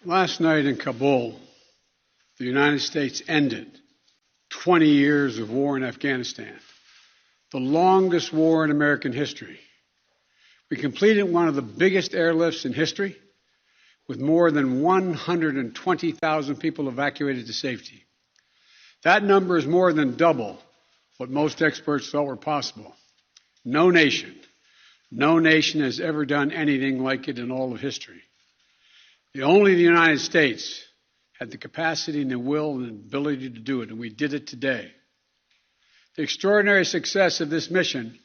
Last night in Kabul, the United States ended 20 years of war in Afghanistan, the longest war in American history. We completed one of the biggest airlifts in history, with more than 120,000 people evacuated to safety. That number is more than double what most experts thought were possible. No nation has ever done anything like it in all of history. Only the United States had the capacity and the will and ability to do it, and we did it today. The extraordinary success of this mission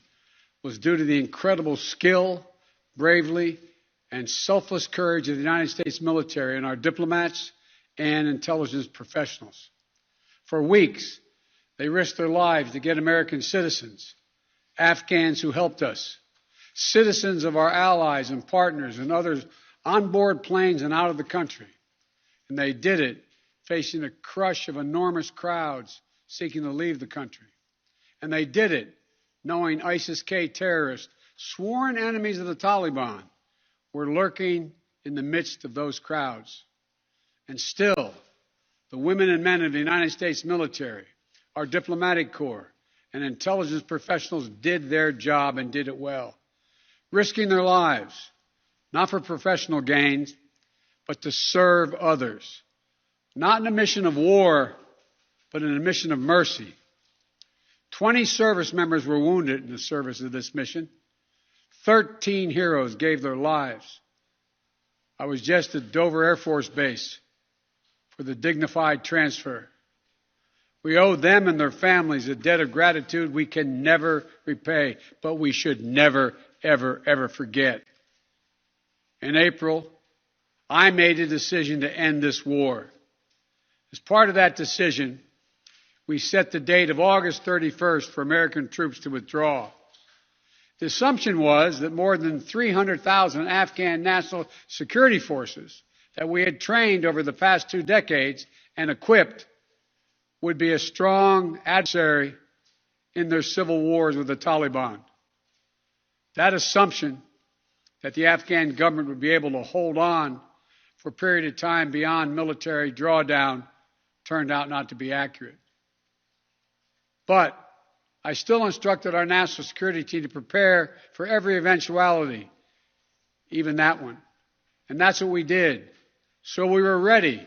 was due to the incredible skill, bravery, and selfless courage of the United States military and our diplomats and intelligence professionals. For weeks, they risked their lives to get American citizens, Afghans who helped us, citizens of our allies and partners and others on board planes and out of the country. And they did it facing a crush of enormous crowds seeking to leave the country. And they did it knowing ISIS-K terrorists, sworn enemies of the Taliban, were lurking in the midst of those crowds. And still, the women and men of the United States military, our diplomatic corps, and intelligence professionals did their job and did it well, risking their lives, not for professional gains, but to serve others, not in a mission of war, but in a mission of mercy. 20 service members were wounded in the service of this mission. 13 heroes gave their lives. I was just at Dover Air Force Base for the dignified transfer. We owe them and their families a debt of gratitude we can never repay, but we should never, ever, ever forget. In April, I made a decision to end this war. As part of that decision, we set the date of August 31st for American troops to withdraw. The assumption was that more than 300,000 Afghan national security forces that we had trained over the past 2 decades and equipped would be a strong adversary in their civil wars with the Taliban. That assumption that the Afghan government would be able to hold on for a period of time beyond military drawdown turned out not to be accurate. But I still instructed our national security team to prepare for every eventuality, even that one. And that's what we did. So we were ready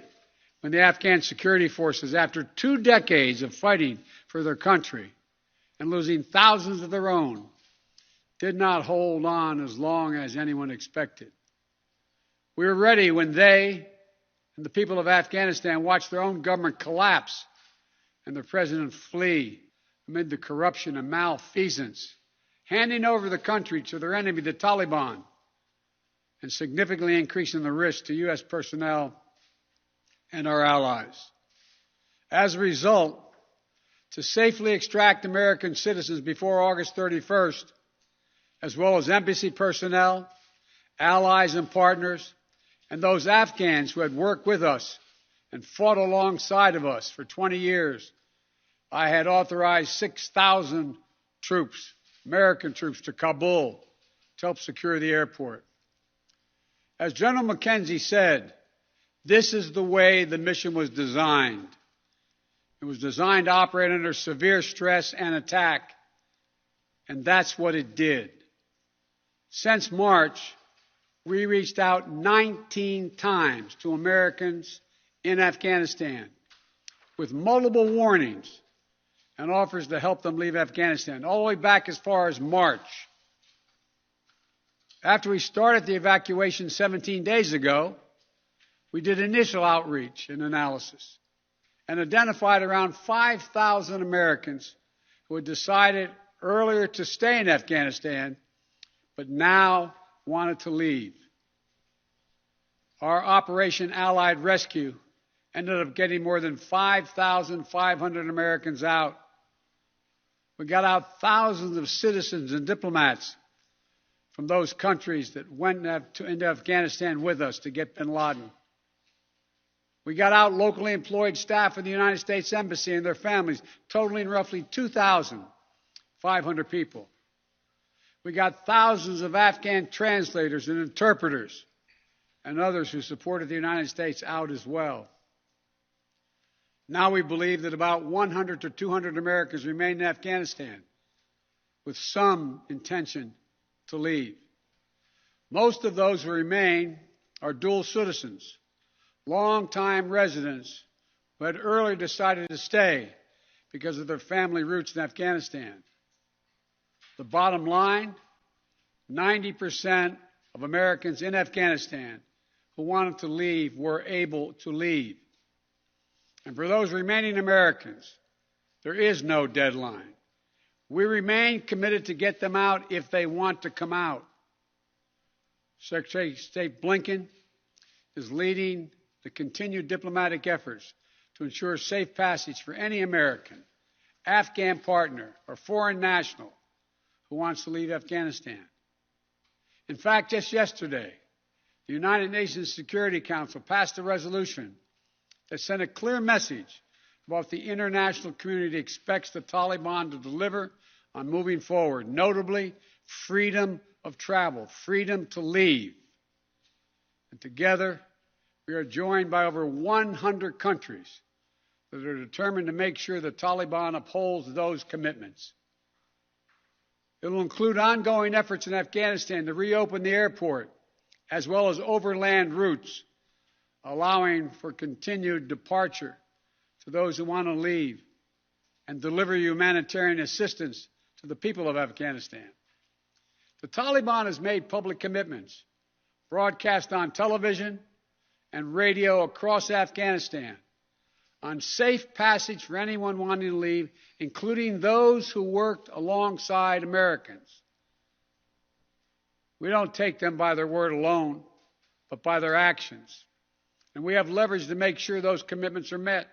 when the Afghan security forces, after 2 decades of fighting for their country and losing thousands of their own, did not hold on as long as anyone expected. We were ready when they and the people of Afghanistan watched their own government collapse and their president flee amid the corruption and malfeasance, handing over the country to their enemy, the Taliban, and significantly increasing the risk to U.S. personnel and our allies. As a result, to safely extract American citizens before August 31st, as well as embassy personnel, allies and partners, and those Afghans who had worked with us and fought alongside of us for 20 years, I had authorized 6,000 troops, American troops, to Kabul to help secure the airport. As General McKenzie said, this is the way the mission was designed. It was designed to operate under severe stress and attack, and that's what it did. Since March, we reached out 19 times to Americans in Afghanistan with multiple warnings and offers to help them leave Afghanistan, all the way back as far as March. After we started the evacuation 17 days ago, we did initial outreach and analysis and identified around 5,000 Americans who had decided earlier to stay in Afghanistan but now wanted to leave. Our Operation Allied Rescue ended up getting more than 5,500 Americans out. We got out thousands of citizens and diplomats from those countries that went into Afghanistan with us to get bin Laden. We got out locally employed staff of the United States Embassy and their families, totaling roughly 2,500 people. We got thousands of Afghan translators and interpreters and others who supported the United States out as well. Now we believe that about 100 to 200 Americans remain in Afghanistan, with some intention to leave. Most of those who remain are dual citizens, long-time residents who had earlier decided to stay because of their family roots in Afghanistan. The bottom line, 90% of Americans in Afghanistan who wanted to leave were able to leave. And for those remaining Americans, there is no deadline. We remain committed to get them out if they want to come out. Secretary of State Blinken is leading the continued diplomatic efforts to ensure safe passage for any American, Afghan partner, or foreign national who wants to leave Afghanistan. In fact, just yesterday, the United Nations Security Council passed a resolution that sent a clear message about what the international community expects the Taliban to deliver on moving forward, notably freedom of travel, freedom to leave. And together, we are joined by over 100 countries that are determined to make sure the Taliban upholds those commitments. It will include ongoing efforts in Afghanistan to reopen the airport, as well as overland routes, allowing for continued departure to those who want to leave, and deliver humanitarian assistance to the people of Afghanistan. The Taliban has made public commitments, broadcast on television and radio across Afghanistan, on safe passage for anyone wanting to leave, including those who worked alongside Americans. We don't take them by their word alone, but by their actions. And we have leverage to make sure those commitments are met.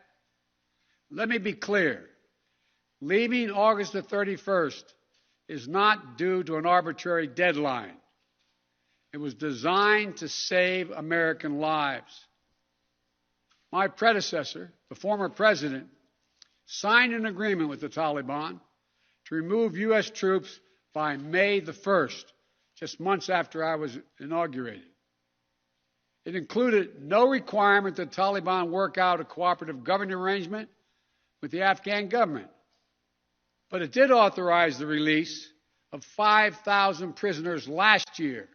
Let me be clear. Leaving August the 31st is not due to an arbitrary deadline. It was designed to save American lives. My predecessor, the former president, signed an agreement with the Taliban to remove U.S. troops by May the 1st, just months after I was inaugurated. It included no requirement that the Taliban work out a cooperative government arrangement with the Afghan government. But it did authorize the release of 5,000 prisoners last year,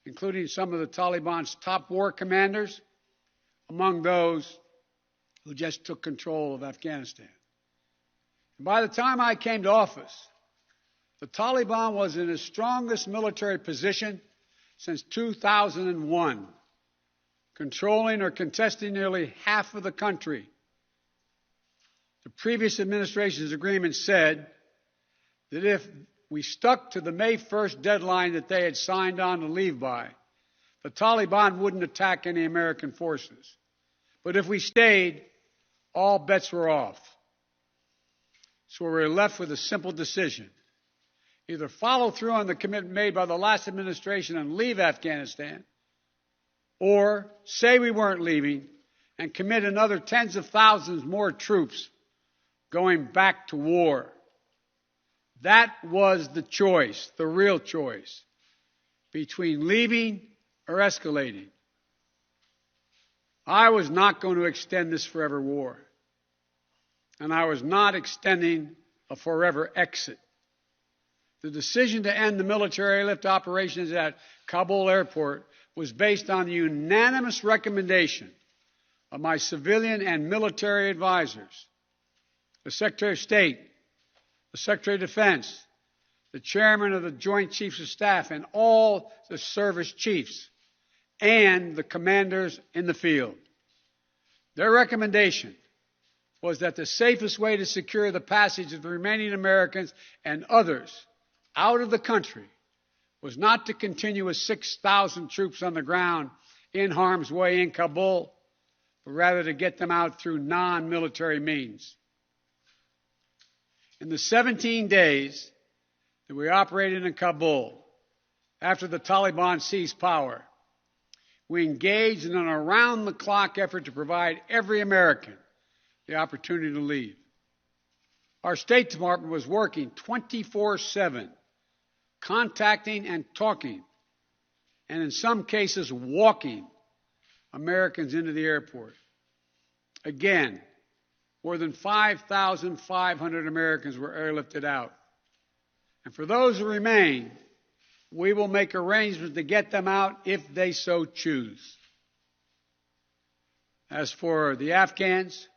including some of the Taliban's top war commanders, among those who just took control of Afghanistan. And by the time I came to office, the Taliban was in its strongest military position since 2001, controlling or contesting nearly half of the country. The previous administration's agreement said that if we stuck to the May 1st deadline that they had signed on to leave by, the Taliban wouldn't attack any American forces. But if we stayed, all bets were off. So we were left with a simple decision. Either follow through on the commitment made by the last administration and leave Afghanistan, or say we weren't leaving and commit another tens of thousands more troops going back to war. That was the choice, the real choice, between leaving or escalating. I was not going to extend this forever war, and I was not extending a forever exit. The decision to end the military airlift operations at Kabul airport was based on the unanimous recommendation of my civilian and military advisors, the Secretary of State, the Secretary of Defense, the Chairman of the Joint Chiefs of Staff, and all the service chiefs, and the commanders in the field. Their recommendation was that the safest way to secure the passage of the remaining Americans and others out of the country was not to continue with 6,000 troops on the ground in harm's way in Kabul, but rather to get them out through non-military means. In the 17 days that we operated in Kabul after the Taliban seized power, we engaged in an around-the-clock effort to provide every American the opportunity to leave. Our State Department was working 24/7, contacting and talking, and in some cases walking Americans into the airport. Again, more than 5,500 Americans were airlifted out. And for those who remain, we will make arrangements to get them out if they so choose. As for the Afghans,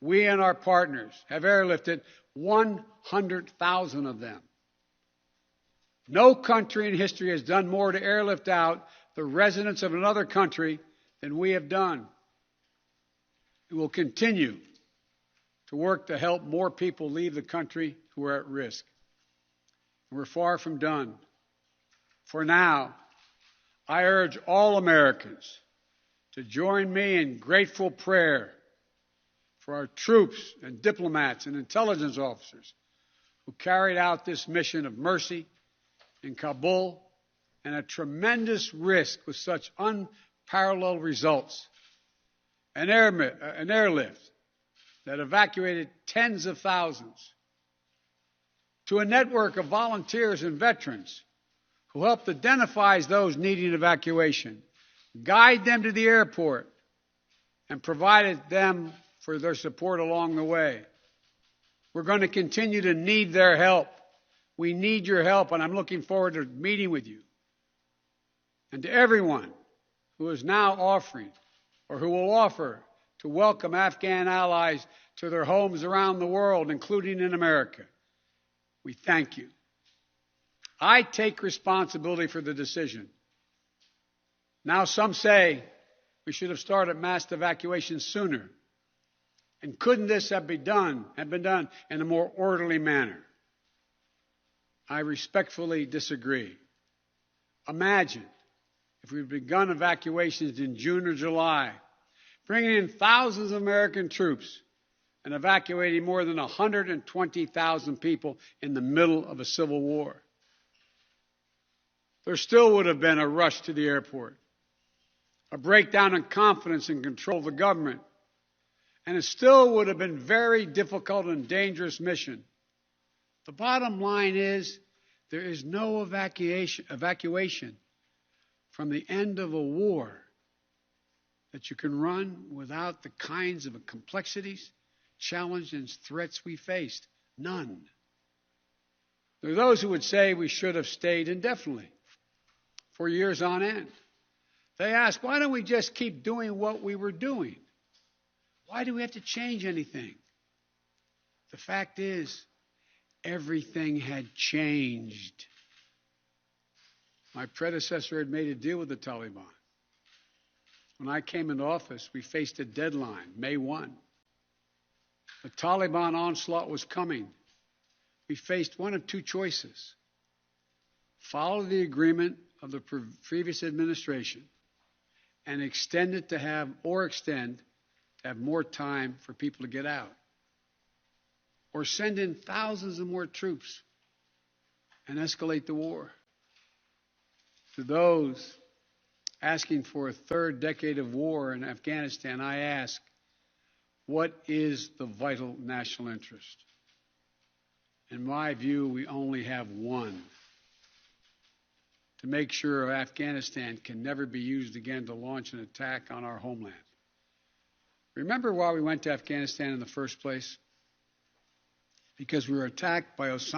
we and our partners have airlifted 100,000 of them. No country in history has done more to airlift out the residents of another country than we have done. We will continue to work to help more people leave the country who are at risk. We're far from done. For now, I urge all Americans to join me in grateful prayer for our troops and diplomats and intelligence officers who carried out this mission of mercy in Kabul and at tremendous risk with such unparalleled results. An airlift that evacuated tens of thousands, to a network of volunteers and veterans who helped identify those needing evacuation, guide them to the airport, and provided them for their support along the way. We're going to continue to need their help. We need your help, and I'm looking forward to meeting with you. And to everyone who is now offering or who will offer to welcome Afghan allies to their homes around the world, including in America, we thank you. I take responsibility for the decision. Now some say we should have started mass evacuation sooner. And couldn't this have been done in a more orderly manner? I respectfully disagree. Imagine if we'd begun evacuations in June or July, bringing in thousands of American troops and evacuating more than 120,000 people in the middle of a civil war. There still would have been a rush to the airport, a breakdown in confidence and control of the government, and it still would have been a very difficult and dangerous mission. The bottom line is there is no evacuation from the end of a war that you can run without the kinds of complexities, challenges, and threats we faced. None. There are those who would say we should have stayed indefinitely for years on end. They ask, why don't we just keep doing what we were doing? Why do we have to change anything? The fact is, everything had changed. My predecessor had made a deal with the Taliban. When I came into office, we faced a deadline, May 1. The Taliban onslaught was coming. We faced one of two choices: follow the agreement of the previous administration and extend to have more time for people to get out, or send in thousands of more troops and escalate the war. To those asking for a third decade of war in Afghanistan, I ask, what is the vital national interest? In my view, we only have one: to make sure Afghanistan can never be used again to launch an attack on our homeland. Remember why we went to Afghanistan in the first place? Because we were attacked by Osama